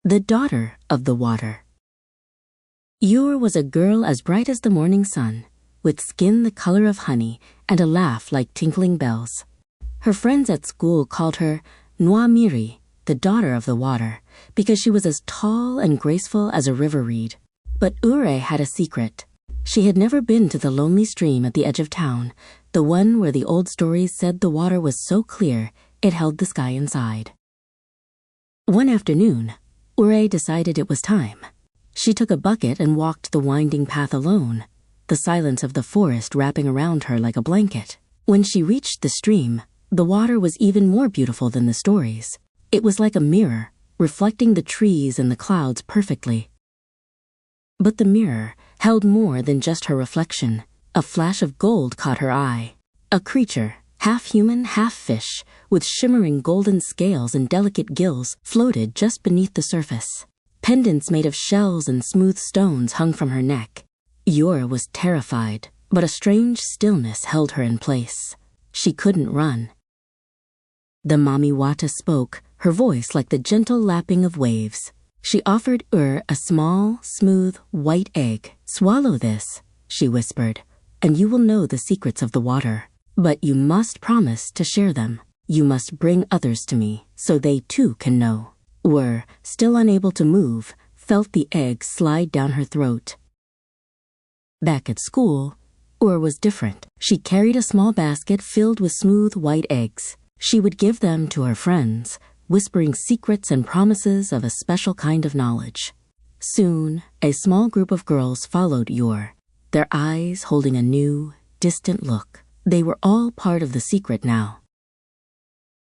The daughter of the water. Ur was a girl as bright as the morning sun, with skin the color of honey and a laugh like tinkling bells. Her friends at school called her Nwamiri, the daughter of the water, because she was as tall and graceful as a river reed. But Ure had a secret. She had never been to the lonely stream at the edge of town, the one where the old stories said the water was so clear it held the sky inside. One afternoon, Ure decided it was time. She took a bucket and walked the winding path alone, the silence of the forest wrapping around her like a blanket. When she reached the stream, the water was even more beautiful than the stories. It was like a mirror, reflecting the trees and the clouds perfectly. But the mirror held more than just her reflection. A flash of gold caught her eye. A creature, half human, half fish, with shimmering golden scales and delicate gills, floated just beneath the surface. Pendants made of shells and smooth stones hung from her neck. Yor was terrified, but a strange stillness held her in place. She couldn't run. The Mami Wata spoke, her voice like the gentle lapping of waves. She offered a small, smooth, white egg. "Swallow this," she whispered, "and you will know the secrets of the water. But you must promise to share them. You must bring others to me, so they too can know." Still unable to move, felt the egg slide down her throat. Back at school, was different. She carried a small basket filled with smooth white eggs. She would give them to her friends, whispering secrets and promises of a special kind of knowledge. Soon, a small group of girls followed Yor, their eyes holding a new, distant look. They were all part of the secret now.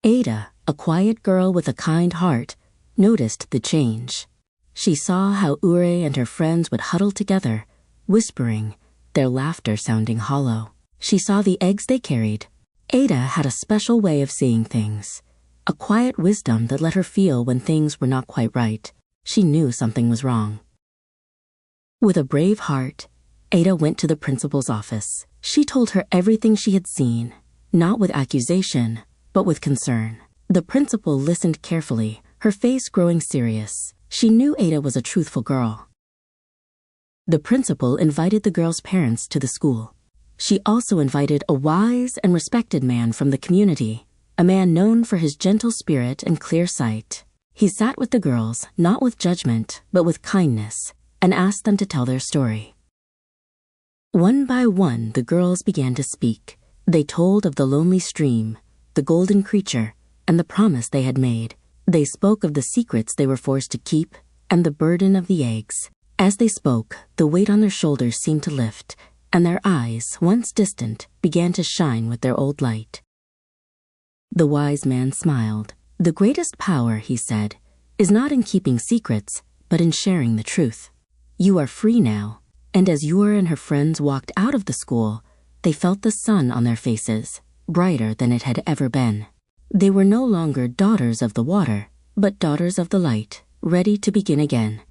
Ada, a quiet girl with a kind heart, noticed the change. She saw how Ure and her friends would huddle together, whispering, their laughter sounding hollow. She saw the eggs they carried. Ada had a special way of seeing things, a quiet wisdom that let her feel when things were not quite right. She knew something was wrong. With a brave heart, Ada went to the principal's office. She told her everything she had seen, not with accusation, but with concern. The principal listened carefully, her face growing serious. She knew Ada was a truthful girl. The principal invited the girl's parents to the school. She also invited a wise and respected man from the community, a man known for his gentle spirit and clear sight. He sat with the girls, not with judgment, but with kindness, and asked them to tell their story. One by one, the girls began to speak. They told of the lonely stream, the golden creature, and the promise they had made. They spoke of the secrets they were forced to keep and the burden of the eggs. As they spoke, the weight on their shoulders seemed to lift, and their eyes, once distant, began to shine with their old light. The wise man smiled. "The greatest power," he said, "is not in keeping secrets, but in sharing the truth. You are free now." And as Yor and her friends walked out of the school, they felt the sun on their faces, brighter than it had ever been. They were no longer daughters of the water, but daughters of the light, ready to begin again.